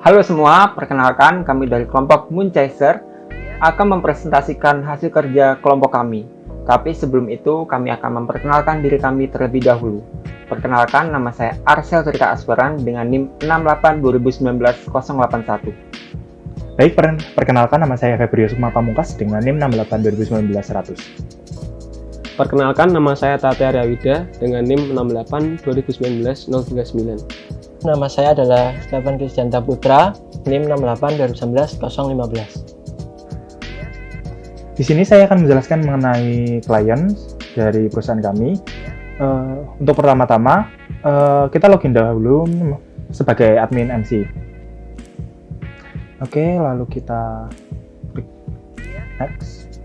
Halo semua, perkenalkan kami dari kelompok Moonchaser akan mempresentasikan hasil kerja kelompok kami. Tapi sebelum itu kami akan memperkenalkan diri kami terlebih dahulu. Perkenalkan, nama saya Arsyel Trika Asperan dengan NIM 682019-081. Baik, perkenalkan nama saya Febrio Sukma Pamungkas dengan NIM 682019-100. Perkenalkan, nama saya Tate Aryawida dengan NIM 682019-039. Nama saya adalah Stefan Kristianta Putra, NIM 682019-015. Di sini saya akan menjelaskan mengenai klien dari perusahaan kami. Untuk pertama-tama, kita login dahulu sebagai admin MC. Oke, lalu kita klik next.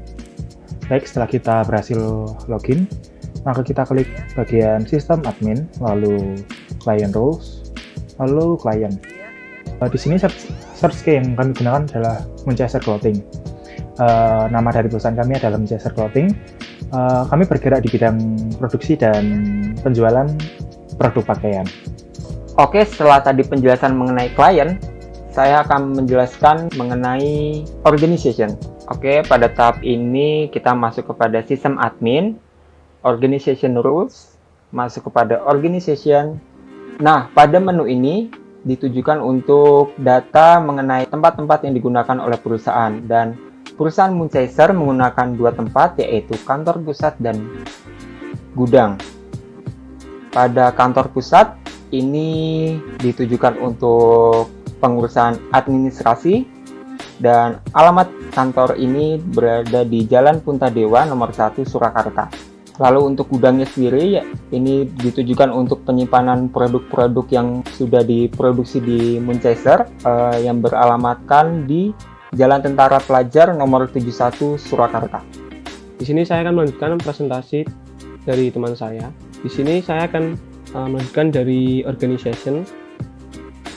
Baik, setelah kita berhasil login, maka kita klik bagian sistem admin, lalu client rules, lalu klien. Di sini search key yang kami gunakan adalah Moonchaser Clothing. Nama dari perusahaan kami adalah Moonchaser Clothing. Kami bergerak di bidang produksi dan penjualan produk pakaian. Oke, setelah tadi penjelasan mengenai klien, saya akan menjelaskan mengenai organization. Oke, pada tahap ini kita masuk kepada sistem admin, organization rules, masuk kepada organization. Nah, pada menu ini ditujukan untuk data mengenai tempat-tempat yang digunakan oleh perusahaan, dan perusahaan Moonchaser menggunakan dua tempat, yaitu kantor pusat dan gudang. Pada kantor pusat ini ditujukan untuk pengurusan administrasi, dan alamat kantor ini berada di Jalan Puntadewa nomor 1 Surakarta. Lalu untuk gudangnya sendiri, ini ditujukan untuk penyimpanan produk-produk yang sudah diproduksi di Moonchaser, yang beralamatkan di Jalan Tentara Pelajar nomor 71 Surakarta. Di sini saya akan melanjutkan presentasi dari teman saya. Di sini saya akan melanjutkan dari organization,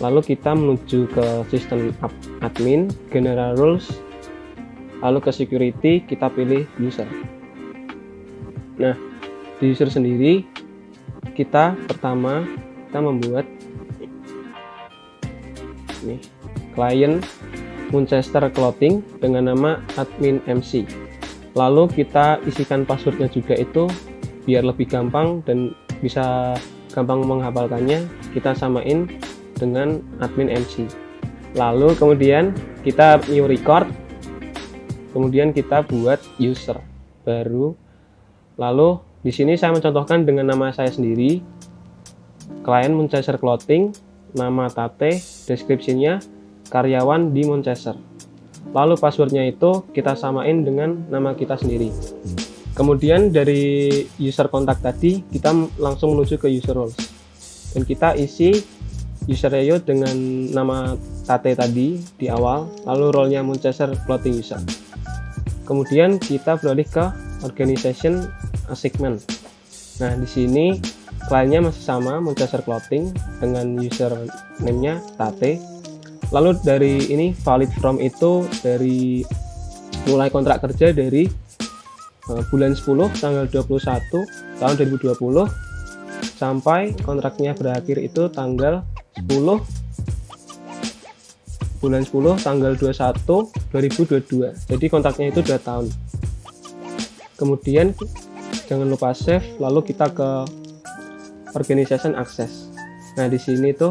lalu kita menuju ke sistem admin, general rules, lalu ke security, kita pilih user. Nah, di user sendiri, kita pertama membuat ini klien Moonchaser Clothing dengan nama admin MC. Lalu kita isikan passwordnya juga, itu biar lebih gampang dan bisa gampang menghafalkannya, kita samain dengan admin MC. Lalu kemudian kita new record, kemudian kita buat user baru. Lalu di sini saya mencontohkan dengan nama saya sendiri, klien Moonchaser Clothing, nama Tate, deskripsinya karyawan di Moonchaser. Lalu passwordnya itu kita samain dengan nama kita sendiri. Kemudian dari user kontak tadi kita langsung menuju ke user roles, dan kita isi user layout dengan nama Tate tadi di awal, lalu role-nya Moonchaser Clothing user. Kemudian kita beralih ke organization segment. Nah, di sini kliennya masih sama, Moonchaser Clothing dengan username-nya Tate. Lalu dari ini valid from itu dari mulai kontrak kerja dari bulan 10 tanggal 21 tahun 2020 sampai kontraknya berakhir itu tanggal 10 bulan 10 tanggal 21 2022. Jadi kontraknya itu 2 tahun. Kemudian jangan lupa save, lalu kita ke organization access. Nah, di sini tuh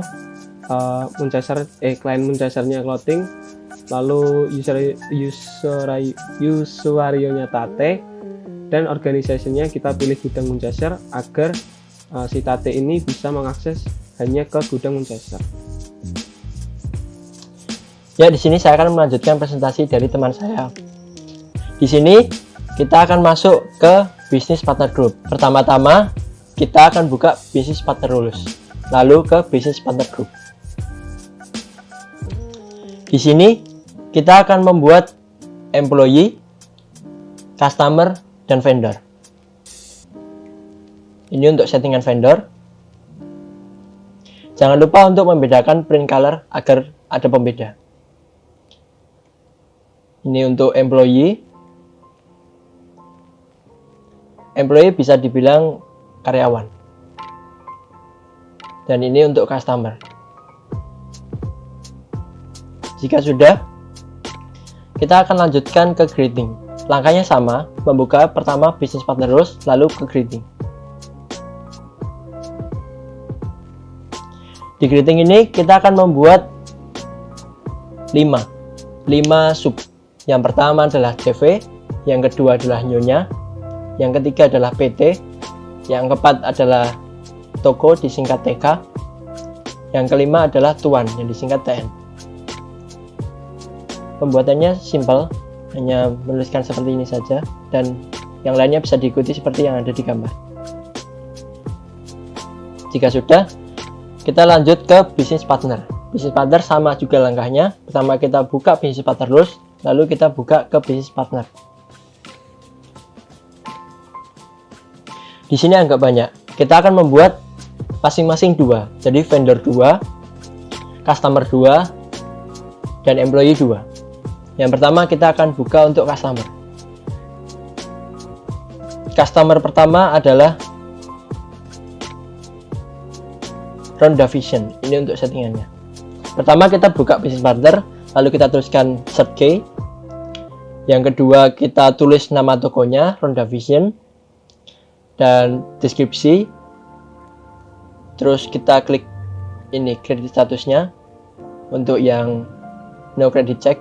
klien Moonchasernya Clothing, lalu usuarionya Tate, dan organizationnya kita pilih gudang Moonchaser agar si Tate ini bisa mengakses hanya ke gudang Moonchaser. Ya, di sini saya akan melanjutkan presentasi dari teman saya. Di sini kita akan masuk ke Business Partner Group. Pertama-tama kita akan buka Business Partner Rules, lalu ke Business Partner Group. Di sini kita akan membuat employee, customer, dan vendor. Ini untuk settingan vendor. Jangan lupa untuk membedakan print color agar ada pembeda. Ini untuk employee. Employee bisa dibilang karyawan. Dan ini untuk customer. Jika sudah, kita akan lanjutkan ke greeting. Langkahnya sama, membuka pertama business partner rules, lalu ke greeting. Di greeting ini kita akan membuat 5 sub. Yang pertama adalah CV, yang kedua adalah Nyonya, yang ketiga adalah PT, yang keempat adalah Toko disingkat TK, yang kelima adalah Tuan yang disingkat TN. Pembuatannya simple, hanya menuliskan seperti ini saja, dan yang lainnya bisa diikuti seperti yang ada di gambar. Jika sudah, kita lanjut ke bisnis partner. Bisnis partner sama juga langkahnya. Pertama kita buka bisnis partner rules, lalu kita buka ke bisnis partner. Di sini agak banyak. Kita akan membuat masing-masing 2. Jadi vendor 2, customer 2, dan employee 2. Yang pertama kita akan buka untuk customer. Customer pertama adalah Ronda Vision. Ini untuk settingannya. Pertama kita buka bisnis partner, lalu kita tuliskan Search key. Yang kedua kita tulis nama tokonya Ronda Vision dan deskripsi. Terus kita klik ini kredit statusnya untuk yang no credit check,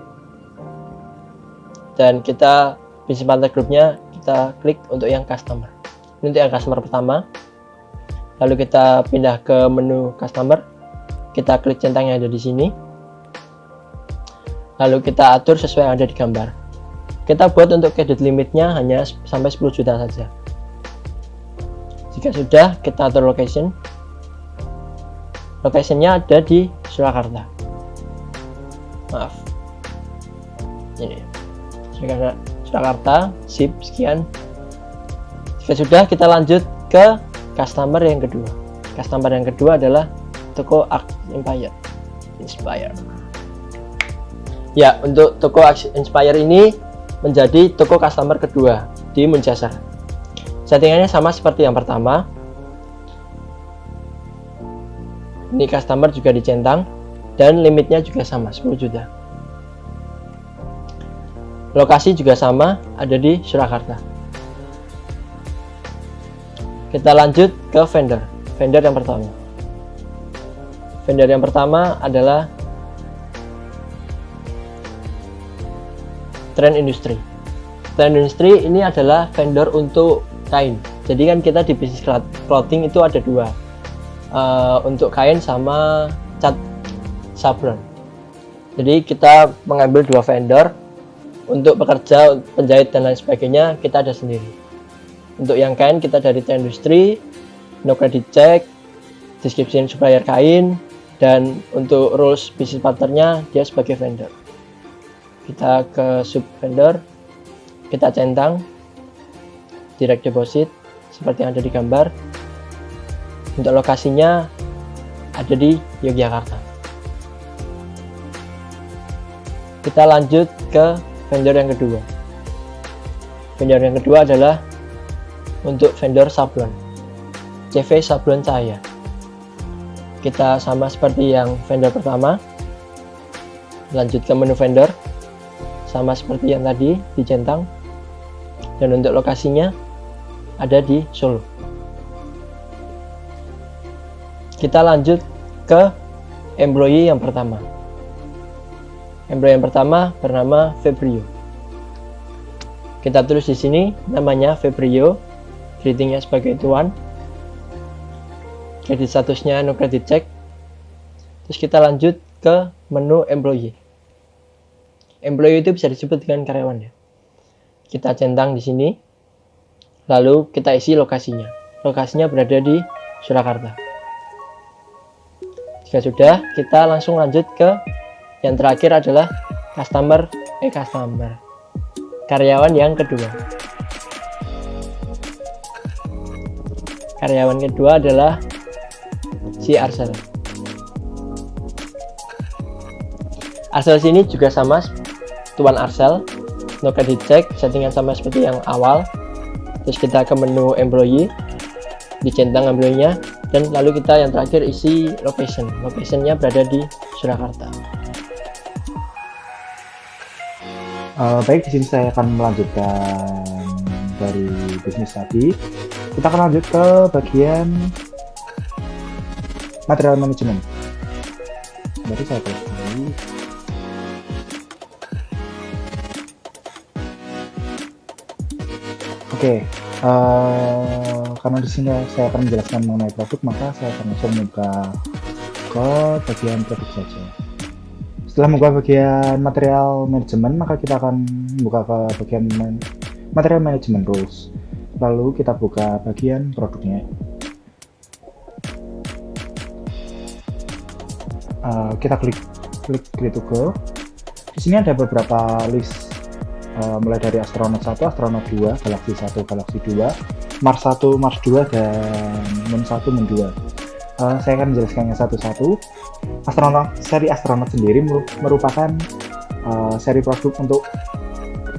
dan kita bisnis partner groupnya kita klik untuk yang customer. Ini untuk yang customer pertama. Lalu kita pindah ke menu customer, kita klik centang yang ada di sini, lalu kita atur sesuai yang ada di gambar. Kita buat untuk kredit limitnya hanya sampai 10 juta saja. Jika sudah, kita atur location. Locationnya ada di Surakarta. Maaf, ini Surakarta. Sip, sekian. Jika sudah, kita lanjut ke customer yang kedua. Customer yang kedua adalah Toko Inspire. Ya, untuk Toko Inspire ini menjadi toko customer kedua di Munjasar. Settingannya sama seperti yang pertama. Ini customer juga dicentang dan limitnya juga sama 10 juta. Lokasi juga sama, ada di Surakarta. Kita lanjut ke vendor. Vendor yang pertama. Vendor yang pertama adalah Trend Industry. Trend Industry ini adalah vendor untuk kain. Jadi kan kita di bisnis clothing itu ada 2. Untuk kain sama cat sablon. Jadi kita mengambil 2 vendor. Untuk pekerja, penjahit dan lain sebagainya kita ada sendiri. Untuk yang kain kita dari Trend Industry, no credit check, description supplier kain, dan untuk rules bisnis partnernya dia sebagai vendor. Kita ke sub vendor, kita centang direct deposit seperti yang ada di gambar. Untuk lokasinya ada di Yogyakarta. Kita lanjut ke vendor yang kedua. Vendor yang kedua adalah untuk vendor sablon, CV Sablon Cahaya. Kita sama seperti yang vendor pertama, lanjut ke menu vendor, sama seperti yang tadi dicentang, dan untuk lokasinya ada di Solo. Kita lanjut ke employee yang pertama. Employee yang pertama bernama Febrio. Kita tulis di sini namanya Febrio. Greetingnya sebagai Tuan, kredit statusnya no credit check. Terus kita lanjut ke menu employee. Employee itu bisa disebut dengan karyawan ya. Kita centang di sini, lalu kita isi lokasinya. Lokasinya berada di Surakarta. Jika sudah, kita langsung lanjut ke yang terakhir adalah karyawan yang kedua. Karyawan kedua adalah si Arcel. Arcel sini juga sama, Tuan Arcel, no credit check, settingan sama seperti yang awal. Terus kita ke menu employee, dicentang employee-nya, dan lalu kita yang terakhir isi location. Locationnya berada di Surakarta. Baik, di sini saya akan melanjutkan dari bisnis tadi. Kita akan lanjut ke bagian material management. Berarti saya close dulu. Oke, karena di sini saya akan menjelaskan mengenai produk, maka saya akan langsung buka ke bagian produk saja. Setelah membuka bagian material management, maka kita akan buka ke bagian material management rules. Lalu kita buka bagian produknya. Kita klik to go. Di sini ada beberapa list, mulai dari Astronaut 1, Astronaut 2, Galaxy 1, Galaxy 2, Mars 1, Mars 2, dan Moon 1, Moon 2. Saya akan menjelaskannya satu-satu. Seri Astronaut sendiri merupakan seri produk untuk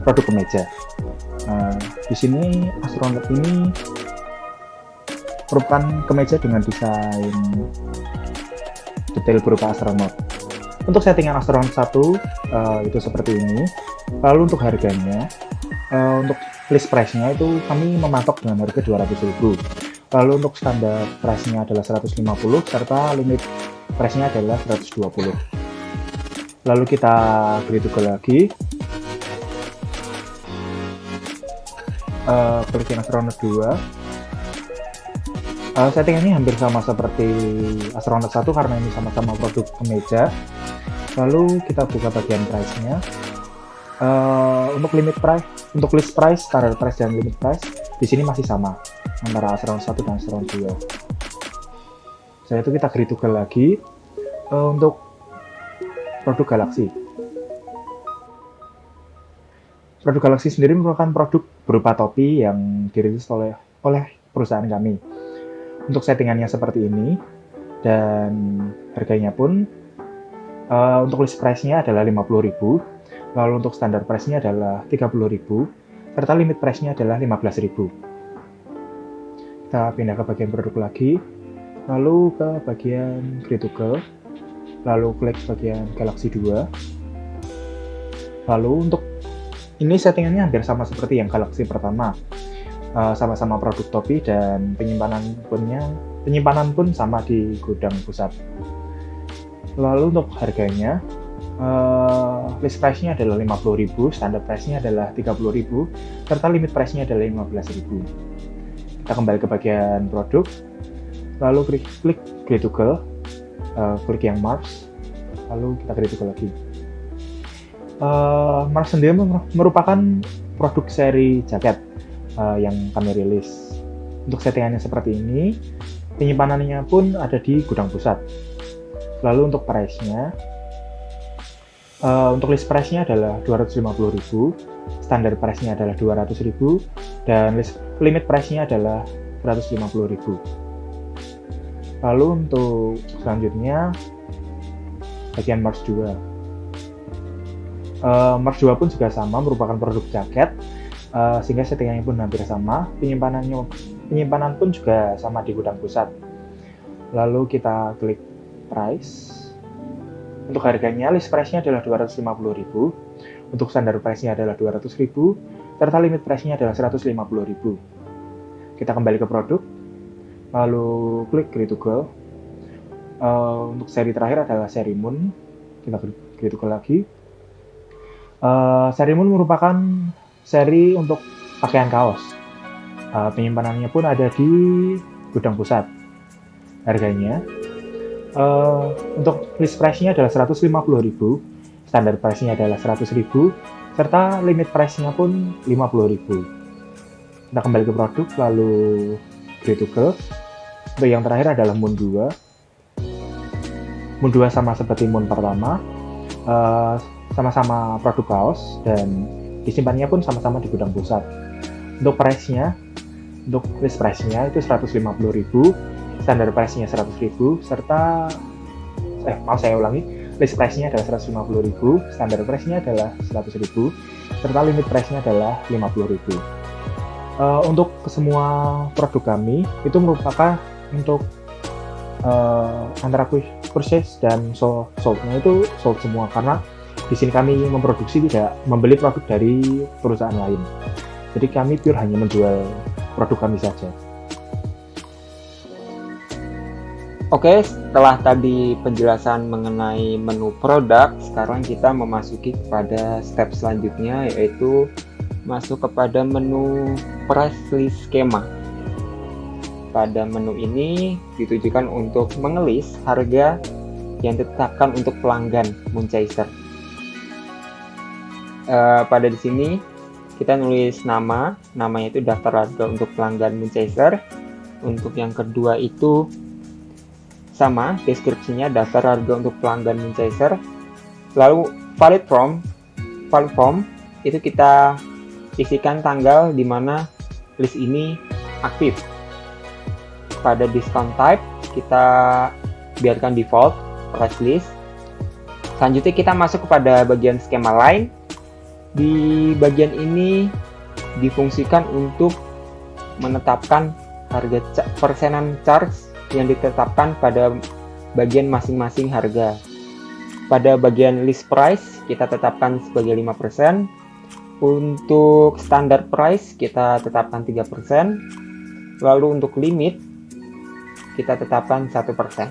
produk kemeja. Di sini Astronaut ini merupakan kemeja dengan desain detail berupa astronot. Untuk settingan Astronaut 1 itu seperti ini. Lalu untuk harganya, untuk list price-nya itu kami mematok dengan harga 200.000. Lalu untuk standar price-nya adalah 150 serta limit price-nya adalah 120. Lalu kita klik to go lagi. Klik yang Astronaut 2. Settingannya hampir sama seperti Astronaut 1 karena ini sama-sama produk kemeja. Lalu kita buka bagian price-nya. Untuk limit price, untuk list price, standard price dan limit price di sini masih sama antara Astronaut 1 dan Astronaut 2. Setelah itu kita klik to go lagi untuk produk Galaxy. Produk Galaxy sendiri merupakan produk berupa topi yang dirilis oleh perusahaan kami. Untuk settingannya seperti ini dan harganya pun untuk list price-nya adalah 50.000. Lalu untuk standar price-nya adalah 30.000, serta limit price-nya adalah 15.000. Kita pindah ke bagian produk lagi, lalu ke bagian klik to go, lalu klik bagian Galaxy 2. Lalu untuk ini settingannya hampir sama seperti yang Galaxy pertama, sama-sama produk topi dan penyimpanan pun sama di gudang pusat. Lalu untuk harganya, list price-nya adalah 50.000, standar price-nya adalah 30.000, serta limit price-nya adalah 15.000. Kita kembali ke bagian produk, lalu klik to go, klik yang Mars, lalu kita klik to go lagi. Mars sendiri merupakan produk seri jaket yang kami rilis. Untuk settingannya seperti ini, penyimpanannya pun ada di gudang pusat. Lalu untuk price-nya, untuk list price-nya adalah 250.000, standar price-nya adalah 200.000, dan limit price-nya adalah 150.000. Lalu untuk selanjutnya, bagian Mars 2. Mars 2 pun juga sama, merupakan produk jaket, sehingga settingannya pun hampir sama, penyimpanan pun juga sama di gudang pusat. Lalu kita klik price. Untuk harganya, list price-nya adalah 250.000, untuk standar price-nya adalah 200.000, serta limit price-nya adalah 150.000. Kita kembali ke produk, lalu klik to go. Untuk seri terakhir adalah seri Moon. Kita klik to go lagi. Seri Moon merupakan seri untuk pakaian kaos. Penyimpanannya pun ada di gudang pusat. Harganya, untuk list price-nya adalah 150.000, standar price-nya adalah 100.000, serta limit price-nya pun 50.000. Kita kembali ke produk, lalu klik to go. Untuk yang terakhir adalah Moon 2. Moon 2 sama seperti Moon pertama, sama-sama produk kaos, dan disimpannya pun sama-sama di gudang pusat. Untuk price-nya, untuk list price-nya itu 150.000, standar price-nya 100.000, serta list price-nya adalah 150.000, standar price-nya adalah 100.000, serta limit price-nya adalah 50.000. Untuk semua produk kami itu merupakan untuk antara purchase dan sold-nya itu sold semua, karena Di sini kami memproduksi, tidak membeli produk dari perusahaan lain. Jadi kami pure hanya menjual produk kami saja. Oke, setelah tadi penjelasan mengenai menu produk, sekarang kita memasuki kepada step selanjutnya, yaitu masuk kepada menu price list skema. Pada menu ini ditujukan untuk mengelis harga yang ditetapkan untuk pelanggan Moonchaser. Pada di sini kita nulis namanya itu daftar harga untuk pelanggan Moonchaser. Untuk yang kedua itu sama, deskripsinya daftar harga untuk pelanggan Moonchaser. Lalu valid form itu kita isikan tanggal di mana list ini aktif. Pada discount type kita biarkan default price list. Selanjutnya kita masuk kepada bagian skema line. Di bagian ini difungsikan untuk menetapkan harga persenan charge yang ditetapkan pada bagian masing-masing harga. Pada bagian list price kita tetapkan sebagai 5%. Untuk standard price kita tetapkan 3%. Lalu untuk limit kita tetapkan 1%.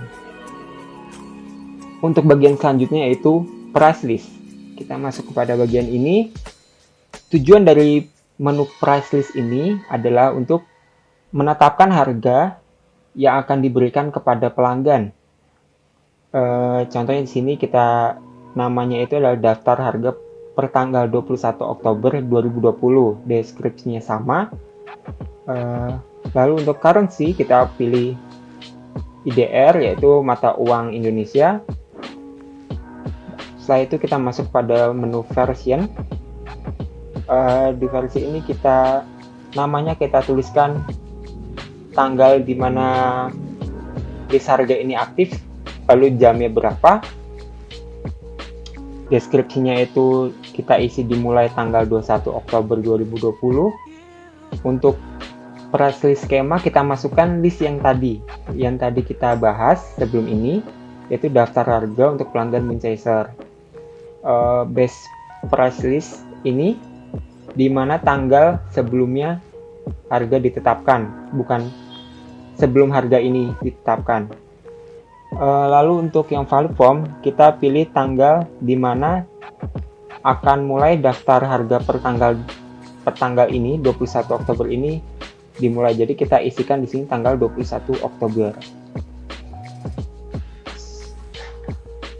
Untuk bagian selanjutnya yaitu price list. Kita masuk kepada bagian ini. Tujuan dari menu price list ini adalah untuk menetapkan harga yang akan diberikan kepada pelanggan. Contohnya di sini kita namanya itu adalah daftar harga per tanggal 21 Oktober 2020. Deskripsinya sama. Lalu untuk currency kita pilih IDR, yaitu mata uang Indonesia. Setelah itu kita masuk pada menu version. Di versi ini namanya kita tuliskan tanggal di mana list harga ini aktif, lalu jamnya berapa. Deskripsinya itu kita isi dimulai tanggal 21 Oktober 2020. Untuk price list skema kita masukkan list yang tadi kita bahas sebelum ini, yaitu daftar harga untuk pelanggan Moonchaser. Base price list ini di mana tanggal sebelumnya harga ditetapkan, bukan sebelum harga ini ditetapkan. Lalu untuk yang valid form kita pilih tanggal di mana akan mulai daftar harga per tanggal ini, 21 Oktober ini dimulai. Jadi kita isikan di sini tanggal 21 Oktober.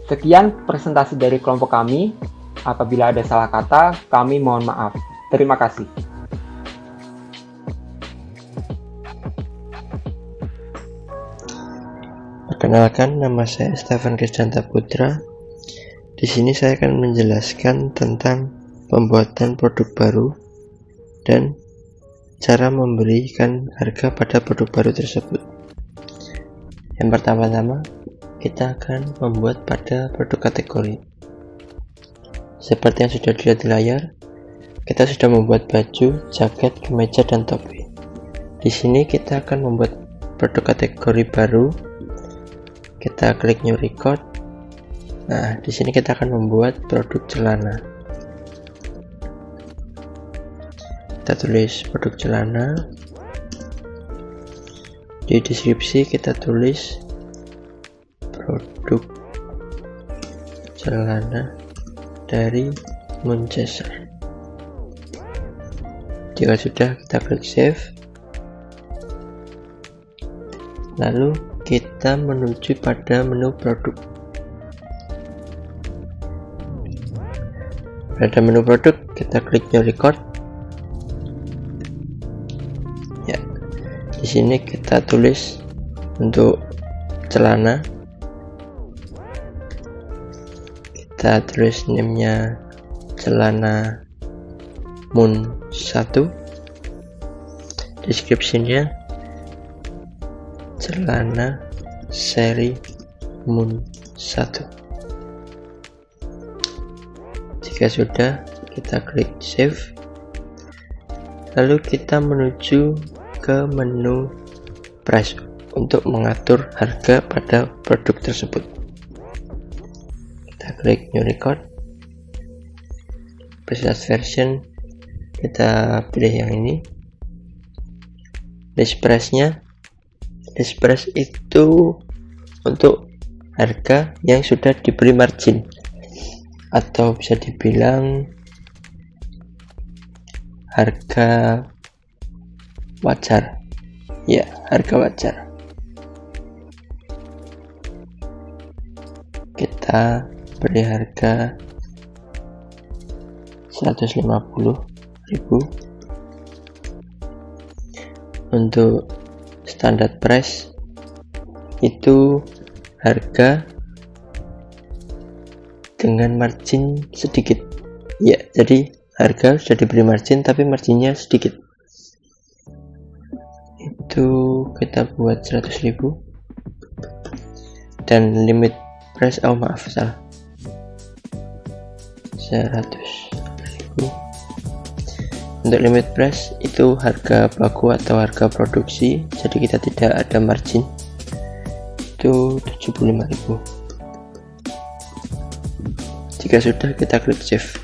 Sekian presentasi dari kelompok kami. Apabila ada salah kata, kami mohon maaf. Terima kasih. Perkenalkan, nama saya Stefan Krisnanta Putra. Di sini saya akan menjelaskan tentang pembuatan produk baru dan cara memberikan harga pada produk baru tersebut. Yang pertama-tama, kita akan membuat pada produk kategori. Seperti yang sudah dilihat di layar, kita sudah membuat baju, jaket, kemeja, dan topi. Di sini kita akan membuat produk kategori baru. Kita klik new record. Nah, di sini kita akan membuat produk celana. Kita tulis produk celana. Di deskripsi kita tulis produk celana dari Moonchaser. Jika sudah, kita klik save. Lalu kita menuju pada menu produk. Pada menu produk kita klik new record. Ya, di sini kita tulis untuk celana. Kita tulis name-nya celana Moon 1. Deskripsinya celana seri Moon 1. Jika sudah, kita klik save. Lalu kita menuju ke menu price untuk mengatur harga pada produk tersebut. Kita klik new record. preset version, kita pilih yang ini. List price-nya, list price itu untuk harga yang sudah diberi margin, atau bisa dibilang harga wajar. Ya, harga wajar. Kita beri harga 150.000. Untuk standard price itu harga dengan margin sedikit. Ya, jadi harga sudah diberi margin tapi marginnya sedikit. Itu kita buat 100.000. Dan limit price, maaf, salah, 100.000. Untuk limit price itu harga baku atau harga produksi, jadi kita tidak ada margin, itu 75.000. Jika sudah, kita klik save.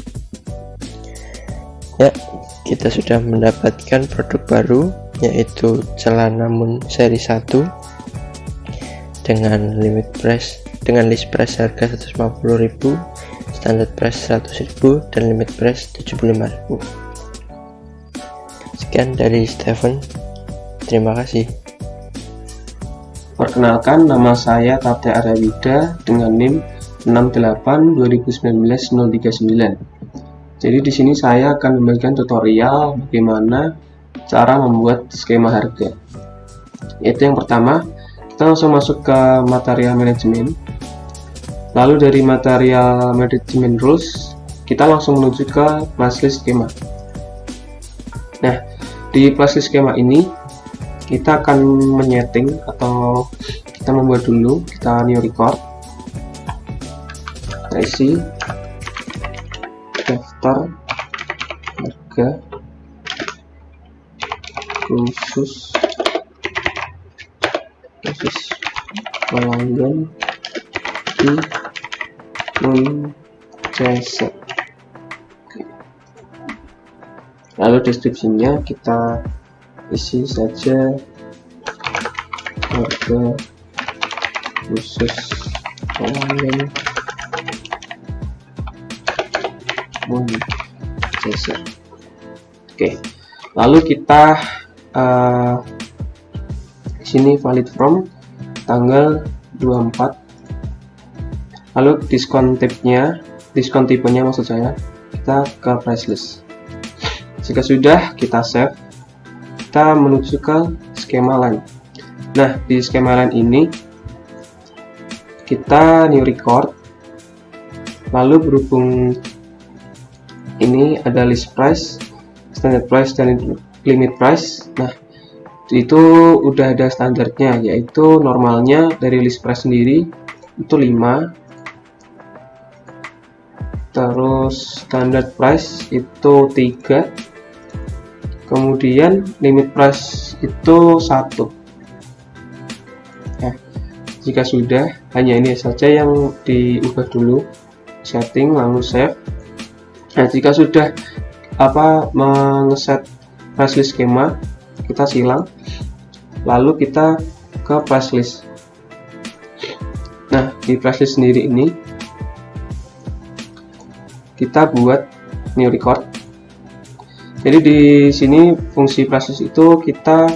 Ya, kita sudah mendapatkan produk baru, yaitu celana Moon seri 1 dengan limit price, dengan list price harga 150.000, standard price 100.000, dan limit price 75.000. Sekian dari Stephen, terima kasih. Perkenalkan, nama saya Tate Aryawida dengan NIM 682019-039. Jadi di sini saya akan membagikan tutorial bagaimana cara membuat skema harga. Yaitu yang pertama, kita langsung masuk ke material management. Lalu dari material management rules, kita langsung menuju ke pricelist skema. Nah, di pricelist skema ini kita akan menyeting atau kita membuat dulu, kita new record, kita isi daftar harga khusus pelanggan di Moonchaser. Lalu deskripsinya kita isi saja harga khusus pelanggan Moonchaser. Oke, lalu kita sini valid from tanggal 24. Lalu diskon tipenya maksud saya, kita ke price list. Jika sudah, kita save, kita menuju ke skema line. Nah, di skema line ini kita new record, lalu berhubung ini ada list price, standard price, dan limit price. Nah, itu udah ada standarnya, yaitu normalnya dari list price sendiri itu 5, terus standard price itu 3, kemudian limit price itu 1. Nah, jika sudah, hanya ini saja yang diubah dulu, setting lalu save. Nah, jika sudah mengeset price list skema, kita silang, lalu kita ke price list. Nah, di price list sendiri ini kita buat new record. Jadi di sini fungsi price list itu kita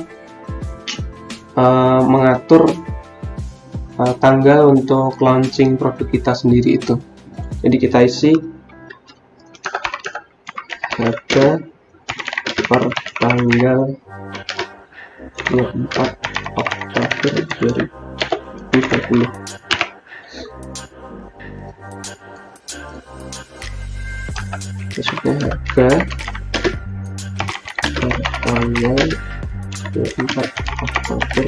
mengatur tanggal untuk launching produk kita sendiri itu. Jadi kita isi harga per tanggal 24 Oktober 2020. Sudah harga per tanggal 24 Oktober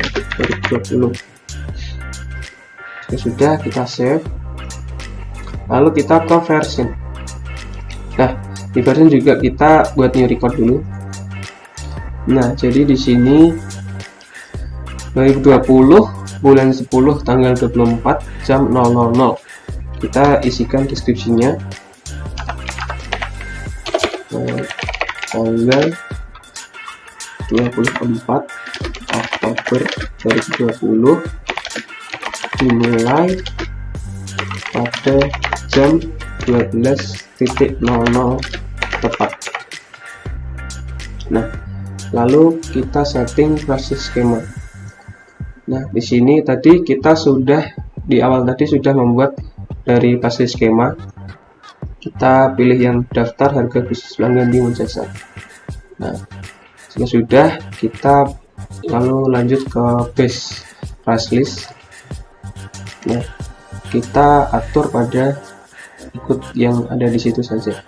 2020. Sudah, kita save, lalu kita ke version. Nah, di version juga kita buat new record dulu. Nah, jadi di sini 2020 bulan 10 tanggal 24 jam 000. Kita isikan deskripsinya. tanggal 24 Oktober 2020 dimulai pada jam 12.00 tepat. Nah, lalu kita setting proses skema. Nah, di sini tadi kita sudah di awal tadi sudah membuat dari proses skema. Kita pilih yang daftar harga bisnis pelanggan di Winchester. Nah, jika sudah, kita lalu lanjut ke base price list. Nah, kita atur pada ikut yang ada di situ saja.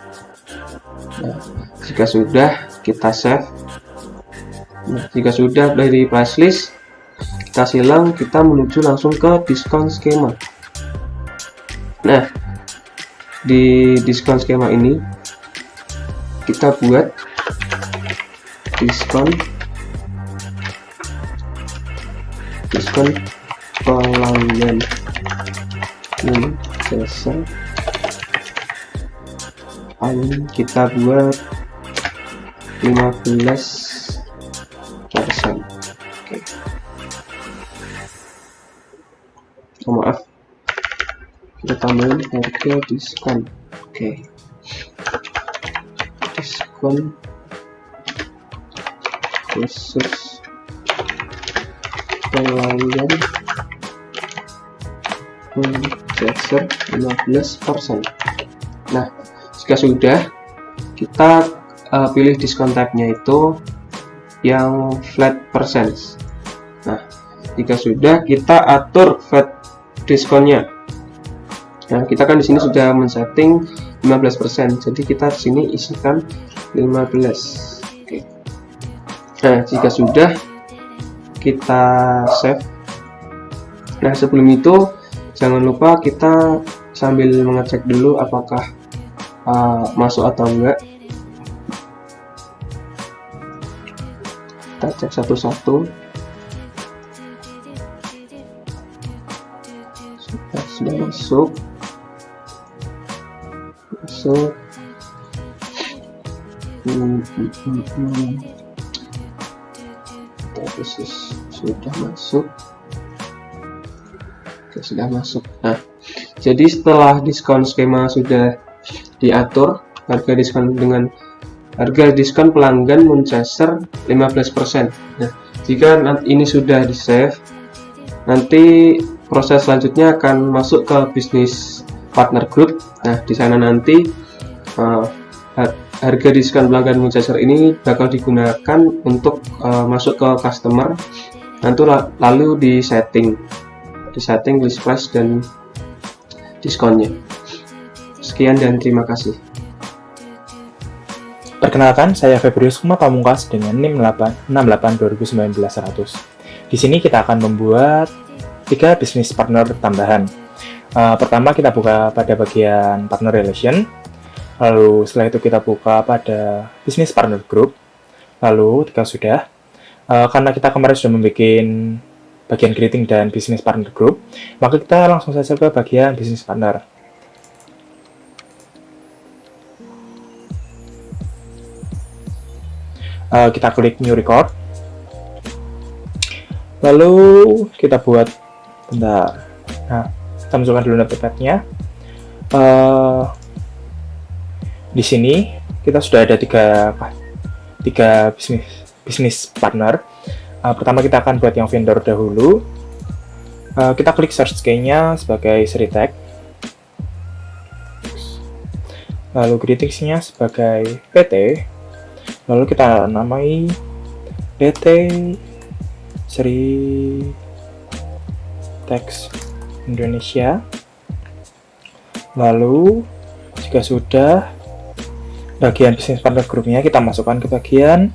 Nah, jika sudah, kita save. Nah, jika sudah dari price list, kita silang, kita menuju langsung ke diskon skema. Nah, di diskon skema ini kita buat diskon pelanggan jasa. Kita buat 15%. Oke. Oh, maaf, kita tambahin harga diskon. Oke. Diskon khusus pelanggan Winchester 15%. Nah, jika sudah, kita pilih diskon type-nya itu yang flat percent. Nah, jika sudah, kita atur flat diskonnya. Nah, kita kan di sini sudah men-setting 15%, jadi kita di sini isikan 15. Oke. Nah, jika sudah, kita save. Nah, sebelum itu jangan lupa kita sambil mengecek dulu apakah masuk atau enggak. Kita cek satu-satu. Sudah masuk. Sudah masuk. Oke, sudah masuk. Nah, jadi setelah diskon skema sudah diatur, harga diskon pelanggan Winchester 15%. Nah, jika ini sudah di save, nanti proses selanjutnya akan masuk ke bisnis partner group. Nah, di sana nanti harga diskon pelanggan Winchester ini bakal digunakan untuk masuk ke customer. Nanti lalu di setting list price dan diskonnya. Sekian dan terima kasih. Perkenalkan, saya Febrius Kumar Pamungkas dengan NIM 682019-100. Di sini kita akan membuat 3 bisnis partner tambahan. Pertama kita buka pada bagian partner relation, lalu setelah itu kita buka pada bisnis partner group. Lalu jika sudah, karena kita kemarin sudah membuat bagian greeting dan bisnis partner group, maka kita langsung saja ke bagian bisnis partner. Kita klik new record, lalu kita buat bentar. Nah, kita masukkan dulu notepadnya. Di sini kita sudah ada tiga bisnis partner. Pertama kita akan buat yang vendor dahulu. Kita klik search key-nya sebagai seri tag, lalu greetingsnya sebagai PT, lalu kita namai PT Seri Teks Indonesia. Lalu jika sudah, bagian bisnis partner grupnya kita masukkan ke bagian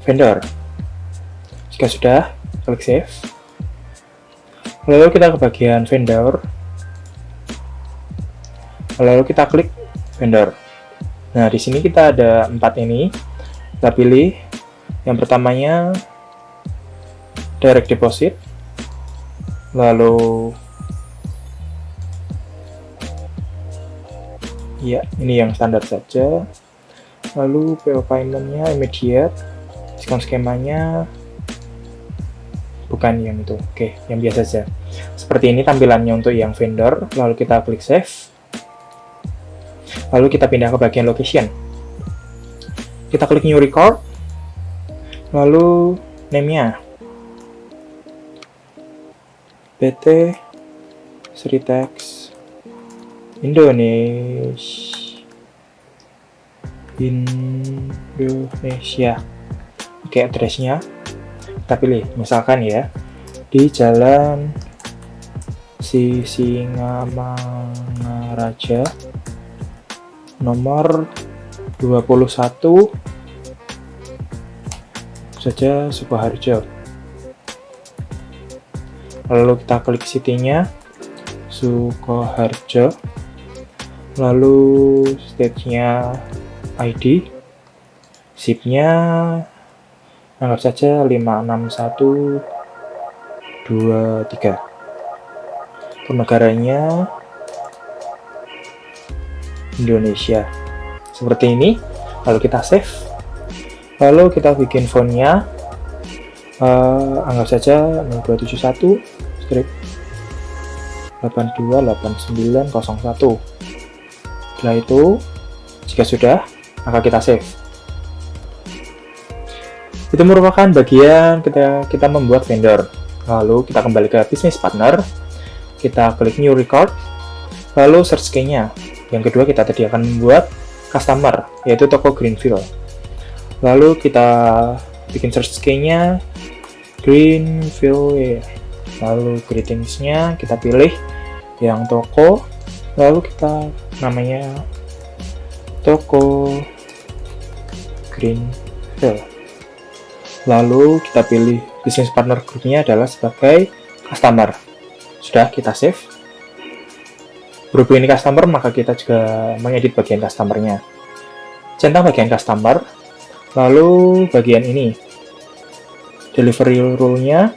vendor. Jika sudah, klik save. Lalu kita ke bagian vendor, lalu kita klik vendor. Nah, di sini kita ada 4 ini. Kita pilih yang pertamanya direct deposit, lalu ya ini yang standar saja, lalu PO paymentnya immediate, diskon skemanya bukan yang itu. Oke, yang biasa saja. Seperti ini tampilannya untuk yang vendor. Lalu kita klik save. Lalu kita pindah ke bagian location. Kita klik new record. Lalu name-nya PT Sritex Indonesia. Oke, address-nya kita pilih, misalkan ya, di Jalan Sisingamangaraja nomor 21 saja, Sukoharjo. Lalu kita klik city-nya Sukoharjo, lalu stage-nya ID, zip-nya anggap saja 56123. Untuk negaranya Indonesia. Seperti ini. Lalu kita save. Lalu kita bikin font-nya anggap saja 0271-828901. Setelah itu, jika sudah, maka kita save. Itu merupakan bagian kita membuat vendor. Lalu kita kembali ke business partner, kita klik new record, lalu search key-nya. Yang kedua, kita tadi akan membuat customer, yaitu toko Greenfield. Lalu kita bikin search key-nya Greenfield, lalu greetings-nya kita pilih yang toko, lalu kita namanya toko Greenfield. Lalu kita pilih business partner grupnya adalah sebagai customer. Sudah, kita save. Berhubung ini customer, maka kita juga mengedit bagian customer-nya. Centang bagian customer, lalu bagian ini delivery rule-nya,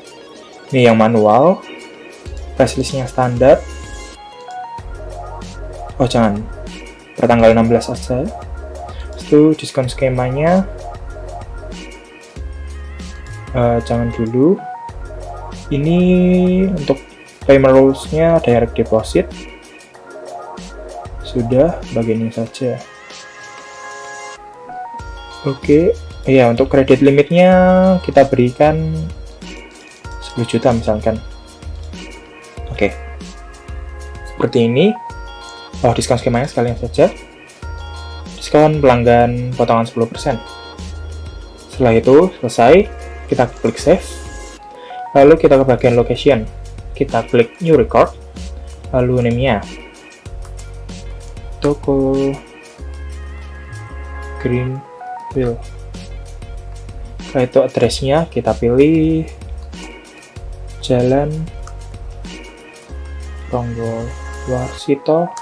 ini yang manual, price list-nya standar. Oh jangan, pertanggal 16 aja. Itu diskon skemanya, jangan dulu. Ini untuk payment rules-nya direct deposit. Sudah, bagian ini saja. Oke, ya untuk kredit limitnya kita berikan 10 juta misalkan. Oke, seperti ini. Oh, diskon skemanya sekalian saja. Diskon pelanggan potongan 10%. Setelah itu selesai, kita klik save. Lalu kita ke bagian location, kita klik new record, lalu name-nya toko Greenfield. Setelah itu address-nya kita pilih Jalan Ronggowarsito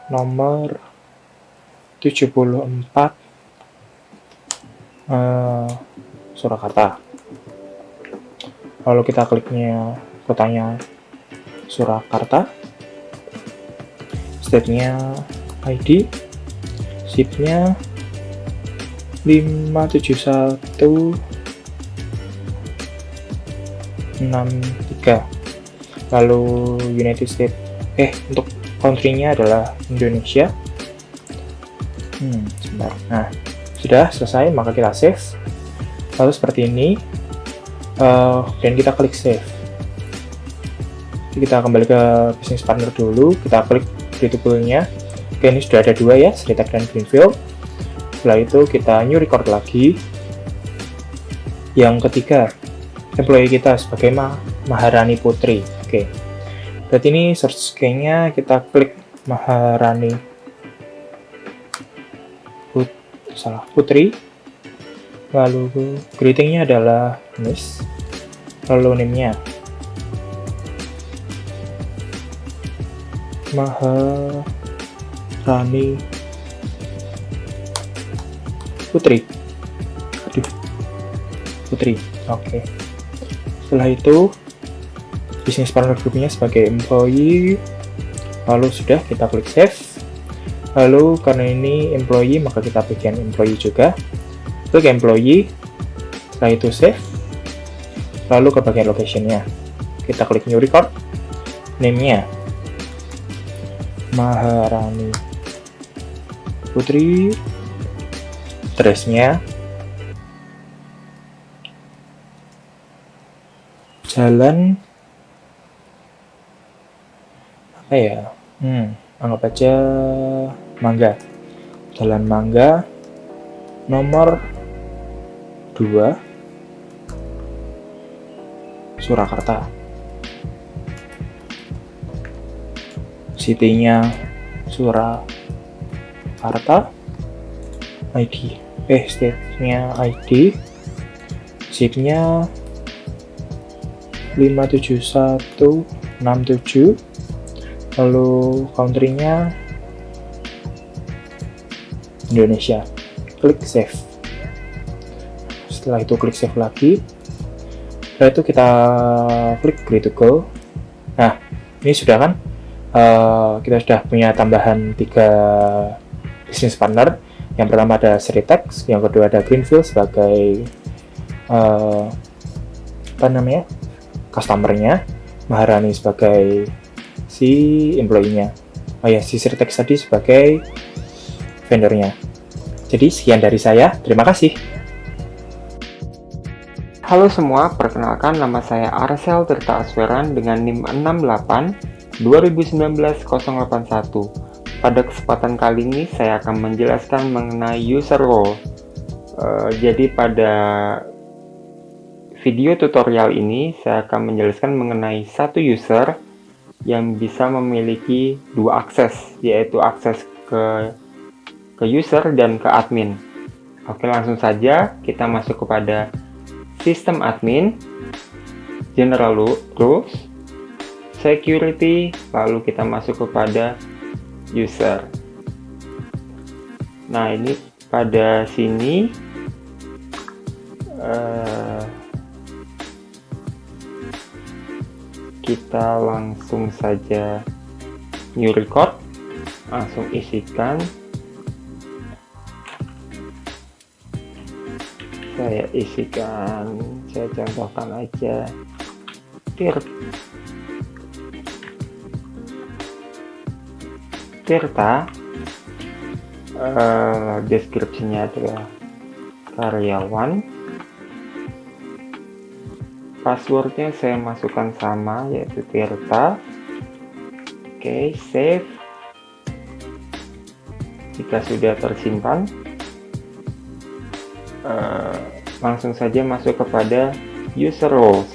nomor 74 Surakarta. Lalu kita kliknya kotanya Surakarta, state-nya ID, zip-nya 57163. Lalu United States, untuk country-nya adalah Indonesia. Sebentar. Nah, sudah selesai, maka kita save. Lalu seperti ini, dan kita klik save. Jadi kita kembali ke business partner dulu, kita klik Creatable-nya. Oke, ini sudah ada dua ya, Sritex dan Greenfield. Setelah itu kita new record lagi. Yang ketiga, employee kita sebagai Maharani Putri. Oke, berarti ini search key-nya kita klik Maharani Putri. Lalu greeting-nya adalah Miss. Lalu name-nya Maharani Putri. Putri. Oke. Setelah itu business partner grupnya sebagai employee. Lalu sudah, kita klik save. Lalu karena ini employee, maka kita bagian employee juga. Klik employee, setelah itu save, lalu ke bagian location-nya. Kita klik new record, name-nya Maharani Putri, address-nya Jalan apa ya? Anggap aja Mangga. Jalan Mangga nomor 2 Surakarta. City-nya Surakarta. State-nya ID. Zip-nya 57167. Lalu country-nya Indonesia. Klik save. Setelah itu klik save lagi. Setelah itu kita klik agree to go. Nah, ini sudah kan? Kita sudah punya tambahan 3 business partner. Yang pertama ada Seritex, yang kedua ada Greenfield sebagai customer-nya, Maharani sebagai si employee-nya. Si Seritex tadi sebagai vendornya. Jadi sekian dari saya, terima kasih. Halo semua, perkenalkan nama saya Arsel Tirta Asweran dengan NIM 68 2019-081. Pada kesempatan kali ini saya akan menjelaskan mengenai user role. Jadi pada video tutorial ini saya akan menjelaskan mengenai satu user yang bisa memiliki 2 akses, yaitu akses ke user dan ke admin. Oke, langsung saja kita masuk kepada sistem admin, general rules, security, lalu kita masuk kepada user. Nah, ini pada sini kita langsung saja new record, langsung isikan. Saya contohkan aja Tirta, deskripsinya adalah karyawan, passwordnya saya masukkan sama, yaitu Tirta. Oke, save. Jika sudah tersimpan, langsung saja masuk kepada user roles.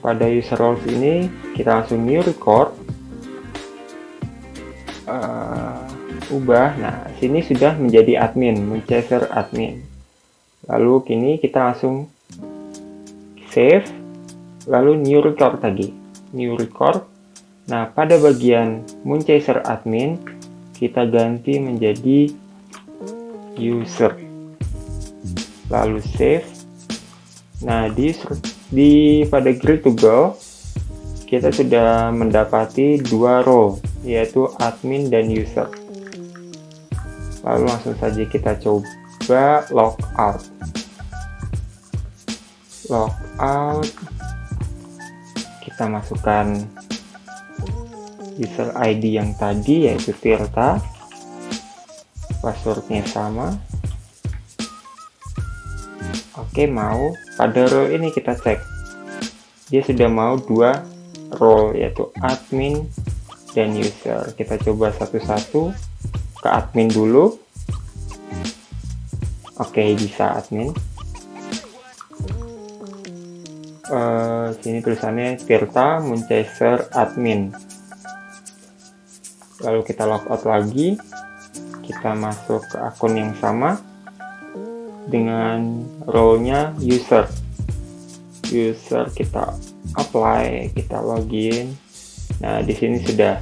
Pada user roles ini kita langsung new record, ubah. Nah, sini sudah menjadi admin, Munchaser admin. Lalu kini kita langsung save, lalu new record lagi, new record. Nah, pada bagian Munchaser admin kita ganti menjadi user, lalu save. Nah, pada agree to go kita sudah mendapati 2 role, yaitu admin dan user. Lalu langsung saja kita coba logout. Kita masukkan user ID yang tadi, yaitu Tirta. Passwordnya sama. Oke, mau pada role ini kita cek, dia sudah mau 2 role, yaitu admin dan user. Kita coba satu-satu. Ke admin dulu. Oke, bisa admin. Sini tulisannya Tirta Munchaser admin. Lalu kita logout lagi. Kita masuk ke akun yang sama dengan role-nya user. Kita apply, kita login. Nah, di sini sudah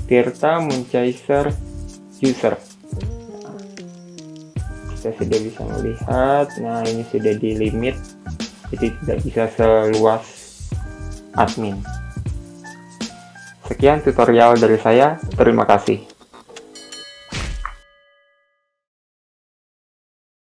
Tirta Munchaser user. Nah, kita sudah bisa melihat. Nah, ini sudah di limit, jadi tidak bisa seluas admin. Sekian tutorial dari saya. Terima kasih.